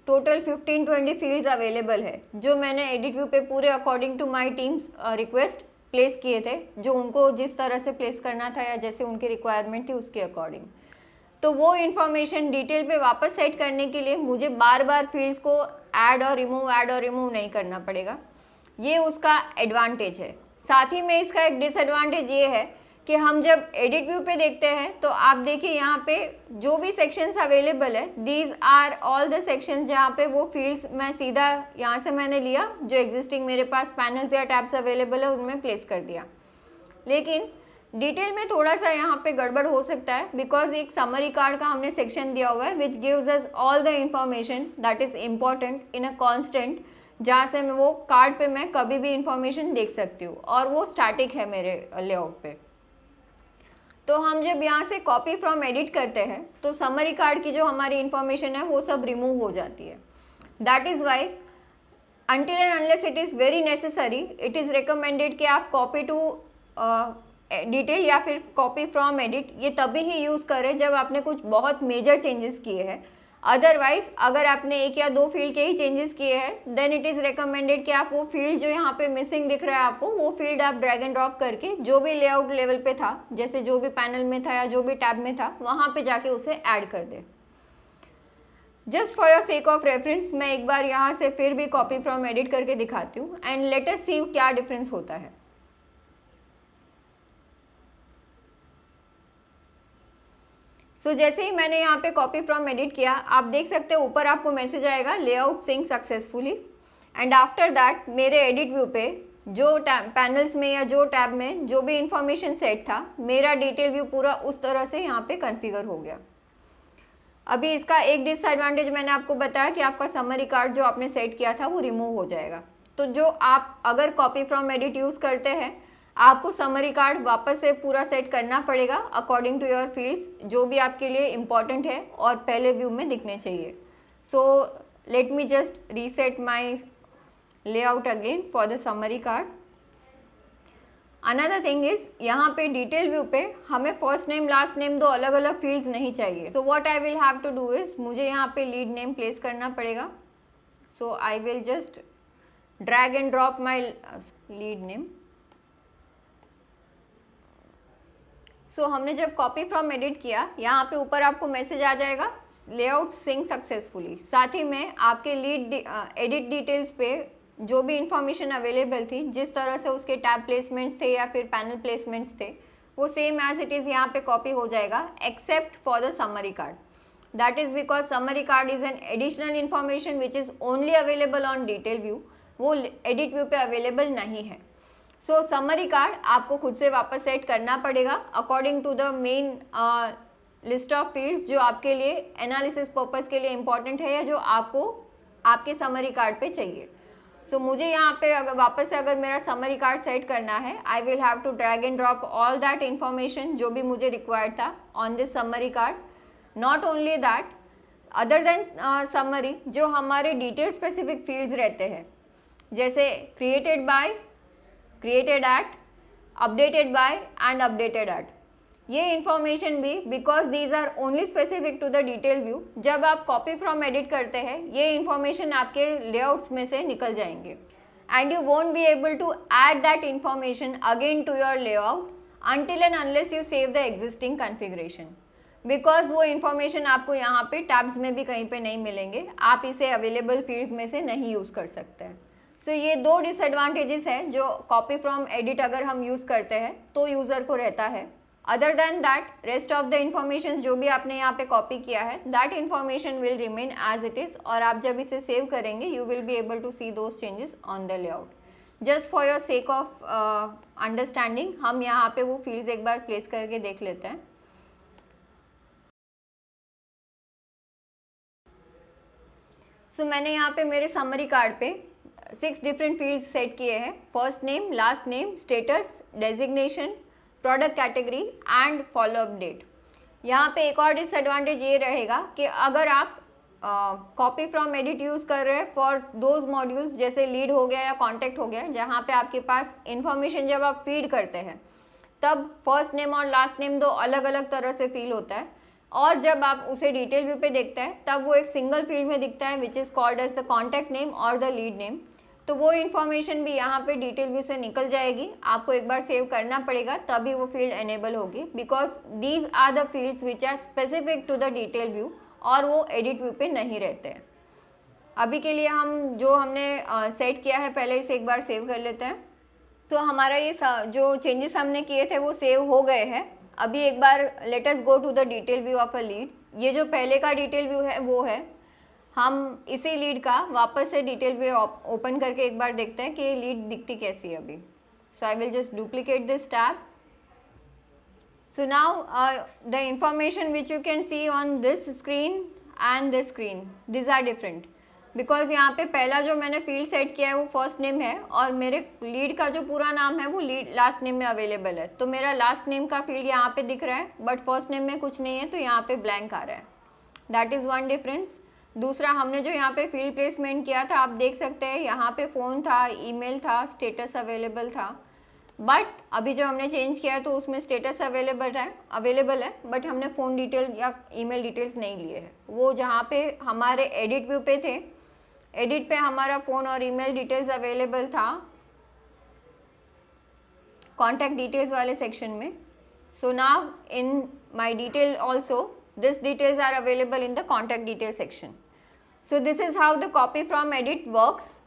टोटल 15-20 फील्ड्स अवेलेबल है जो मैंने एडिट व्यू पे पूरे according to my team's request place किए थे, जो उनको जिस तरह से प्लेस करना था या जैसे उनकी रिक्वायरमेंट थी उसके अकॉर्डिंग, तो वो इन्फॉर्मेशन डिटेल पे वापस सेट करने के लिए मुझे बार बार फील्ड्स को ऐड और रिमूव नहीं करना पड़ेगा। ये उसका एडवांटेज है। साथ ही में इसका एक डिसएडवांटेज ये है कि हम जब एडिट व्यू पे देखते हैं तो आप देखिए यहाँ पे जो भी सेक्शंस अवेलेबल है, these are all the sections जहाँ पे वो फील्ड्स मैं सीधा यहाँ से मैंने लिया, जो एग्जिस्टिंग मेरे पास पैनल्स या टैब्स अवेलेबल है उनमें प्लेस कर दिया। लेकिन डिटेल में थोड़ा सा यहाँ पे गड़बड़ हो सकता है, बिकॉज एक समरी कार्ड का हमने सेक्शन दिया हुआ है which gives us all the information that is important in a constant, जहाँ से मैं वो कार्ड पे मैं कभी भी इंफॉर्मेशन देख सकती हूँ, और वो स्टैटिक है मेरे लेआउट पे। तो हम जब यहाँ से कॉपी फ्रॉम एडिट करते हैं तो समरी कार्ड की जो हमारी इंफॉर्मेशन है वो सब रिमूव हो जाती है। That is Y until and unless it is very necessary, it is recommended कि आप कॉपी टू डिटेल या फिर कॉपी फ्रॉम एडिट ये तभी ही यूज़ करें जब आपने कुछ बहुत मेजर चेंजेस किए हैं। अदरवाइज अगर आपने एक या दो फील्ड के ही चेंजेस किए हैं देन इट इज़ रिकमेंडेड कि आप वो फील्ड जो यहाँ पे मिसिंग दिख रहा है आपको, वो फील्ड आप ड्रैग एंड ड्रॉप करके जो भी लेआउट लेवल पे था, जैसे जो भी पैनल में था या जो भी टैब में था, वहाँ पे जाके उसे ऐड कर दें। Just for your sake of reference मैं एक बार यहाँ से फिर भी कॉपी फ्रॉम एडिट करके दिखाती हूँ एंड लेट अस सी क्या डिफरेंस होता है। जैसे ही मैंने यहाँ पे कॉपी फ्रॉम एडिट किया, आप देख सकते हो ऊपर आपको मैसेज आएगा layout sync successfully, and after that मेरे एडिट व्यू पे जो पैनल्स में या जो टैब में जो भी इंफॉर्मेशन सेट था, मेरा डिटेल व्यू पूरा उस तरह से यहाँ पे कॉन्फ़िगर हो गया। अभी इसका एक डिसएडवांटेज मैंने आपको बताया कि आपका समरी कार्ड जो आपने सेट किया था वो रिमूव हो जाएगा। तो जो आप अगर कॉपी फ्रॉम एडिट यूज़ करते हैं, आपको समरी कार्ड वापस से पूरा सेट करना पड़ेगा अकॉर्डिंग टू योर फील्ड्स, जो भी आपके लिए इम्पॉर्टेंट है और पहले व्यू में दिखने चाहिए। So let me just reset my layout again for the summary card. Another thing is यहाँ पे डिटेल व्यू पे हमें फर्स्ट नेम लास्ट नेम दो अलग अलग फील्ड्स नहीं चाहिए। तो what I will have to do is मुझे यहाँ पे लीड नेम प्लेस करना पड़ेगा। So I will just drag and drop my lead name. सो हमने जब कॉपी फ्रॉम एडिट किया, यहाँ पे ऊपर आपको मैसेज आ जाएगा लेआउट सिंक सक्सेसफुली। साथ ही में आपके लीड एडिट डिटेल्स पे जो भी इंफॉर्मेशन अवेलेबल थी, जिस तरह से उसके टैब प्लेसमेंट्स थे या फिर पैनल प्लेसमेंट्स थे, वो सेम एज इट इज़ यहाँ पे कॉपी हो जाएगा except for the summary card. That is because summary card is an additional information which is only available on detail view, वो एडिट व्यू पे अवेलेबल नहीं है। सो समरी कार्ड आपको खुद से वापस सेट करना पड़ेगा according to the main list of fields जो आपके लिए एनालिसिस पर्पस के लिए इम्पॉर्टेंट है या जो आपको आपके समरी कार्ड पे चाहिए। सो मुझे यहाँ पे अगर वापस से अगर मेरा समरी कार्ड सेट करना है, I will have to drag and drop all that information जो भी मुझे रिक्वायर्ड था on this summary card. Not only that, other than summary जो हमारे डिटेल स्पेसिफिक फील्ड्स रहते हैं, जैसे created by, created at, updated by and updated at, ये इन्फॉर्मेशन भी because these are only specific to the detail view, जब आप कॉपी फ्रॉम एडिट करते हैं ये इन्फॉर्मेशन आपके लेआउट्स में से निकल जाएंगे and you won't be able to add that information again to your layout until and unless you save the existing configuration, because वो इन्फॉर्मेशन आपको यहाँ पे टैब्स में भी कहीं पे नहीं मिलेंगे, आप इसे अवेलेबल फील्ड्स में से नहीं यूज़ कर सकते हैं। सो ये दो डिसएडवांटेजेस हैं जो कॉपी फ्रॉम एडिट अगर हम यूज़ करते हैं तो यूज़र को रहता है। Other than that rest of the information जो भी आपने यहाँ पे कॉपी किया है, that information will remain as it is, और आप जब इसे सेव करेंगे you will be able to see those changes on the layout. Just for your sake of understanding हम यहाँ पे वो फील्ड्स एक बार प्लेस करके देख लेते हैं। सो मैंने यहाँ पे मेरे समरी कार्ड पे 6 डिफरेंट फील्ड्स सेट किए हैं, first name, last name, status, designation, product category and follow up date. यहाँ पे एक और डिसएडवांटेज ये रहेगा कि अगर आप कॉपी फ्रॉम एडिट यूज़ कर रहे हैं फॉर दोज मॉड्यूल्स जैसे लीड हो गया या कॉन्टैक्ट हो गया, जहाँ पे आपके पास इन्फॉर्मेशन जब आप फीड करते हैं तब फर्स्ट नेम और लास्ट नेम दो अलग अलग तरह से फील होता है, और जब आप उसे डिटेल व्यू पे देखते हैं तब वो एक सिंगल फील्ड में दिखता है which is called as the contact name और द लीड नेम। तो वो इन्फॉर्मेशन भी यहाँ पे डिटेल व्यू से निकल जाएगी, आपको एक बार सेव करना पड़ेगा तभी वो फील्ड एनेबल होगी, because these are the fields which are specific to the detail view और वो एडिट व्यू पे नहीं रहते हैं। अभी के लिए हम जो हमने सेट किया है पहले इसे एक बार सेव कर लेते हैं। तो हमारा ये जो चेंजेस हमने किए थे वो सेव हो गए हैं। अभी एक बार let us go to the detail view of a lead. ये जो पहले का डिटेल व्यू है वो है, हम इसी लीड का वापस से डिटेल व्यू ओपन करके एक बार देखते हैं कि ये लीड दिखती कैसी है अभी। So I will just duplicate this tab. So now the information which you can see on this screen and this screen, these are different because यहाँ पे पहला जो मैंने फील्ड सेट किया है वो फर्स्ट नेम है और मेरे लीड का जो पूरा नाम है वो लीड लास्ट नेम में अवेलेबल है। तो मेरा लास्ट नेम का फील्ड यहाँ पे दिख रहा है बट फर्स्ट नेम में कुछ नहीं है, तो यहाँ पे ब्लैंक आ रहा है। That is one difference. दूसरा, हमने जो यहाँ पे फील्ड प्लेसमेंट किया था आप देख सकते हैं यहाँ पे फ़ोन था, ईमेल था, स्टेटस अवेलेबल था, बट अभी जो हमने चेंज किया है तो उसमें स्टेटस अवेलेबल है बट हमने फ़ोन डिटेल या ईमेल डिटेल्स नहीं लिए हैं। वो जहाँ पे हमारे एडिट व्यू पे थे, एडिट पे हमारा फ़ोन और ईमेल डिटेल्स अवेलेबल था कॉन्टैक्ट डिटेल्स वाले सेक्शन में। So now in my detail also this details are available in the contact detail section. So this is how the copy from edit works.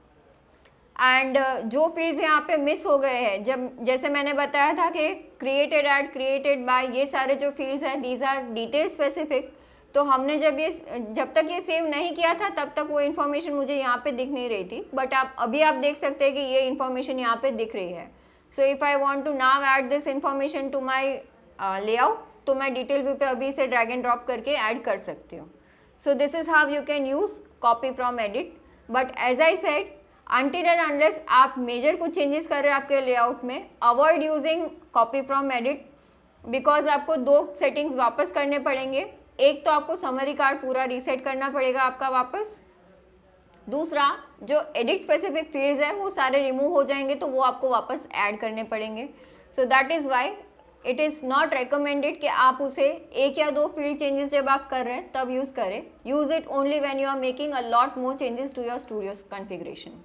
And जो फील्ड्स यहाँ पे मिस हो गए हैं, जैसे मैंने बताया था कि क्रिएटेड एट, क्रिएटेड बाय, ये सारे जो फील्ड्स हैं दीज आर डिटेल स्पेसिफिक। तो हमने जब तक ये सेव नहीं किया था तब तक वो इन्फॉर्मेशन मुझे यहाँ पे दिख नहीं रही थी, बट अभी आप देख सकते हैं कि ये इन्फॉर्मेशन यहाँ पे दिख रही है। So if I want to now add this information to my layout, तो मैं डिटेल व्यू पे अभी इसे ड्रैग एंड ड्रॉप करके ऐड कर सकती हूँ। So this is how you can use copy from edit. But as I said, until and unless आप मेजर कुछ चेंजेस कर रहे हैं आपके लेआउट में, avoid using copy from edit, because आपको दो सेटिंग्स वापस करने पड़ेंगे। एक तो आपको समरी कार्ड पूरा रीसेट करना पड़ेगा आपका वापस, दूसरा जो एडिट स्पेसिफिक फील्ड्स हैं वो सारे रिमूव हो जाएंगे तो वो आपको वापस ऐड करने पड़ेंगे। सो that is why it is not recommended कि आप उसे एक या दो फील्ड चेंजेस जब आप कर रहे हैं तब यूज़ करें। Use it only when you are making a lot more changes to your studios configuration.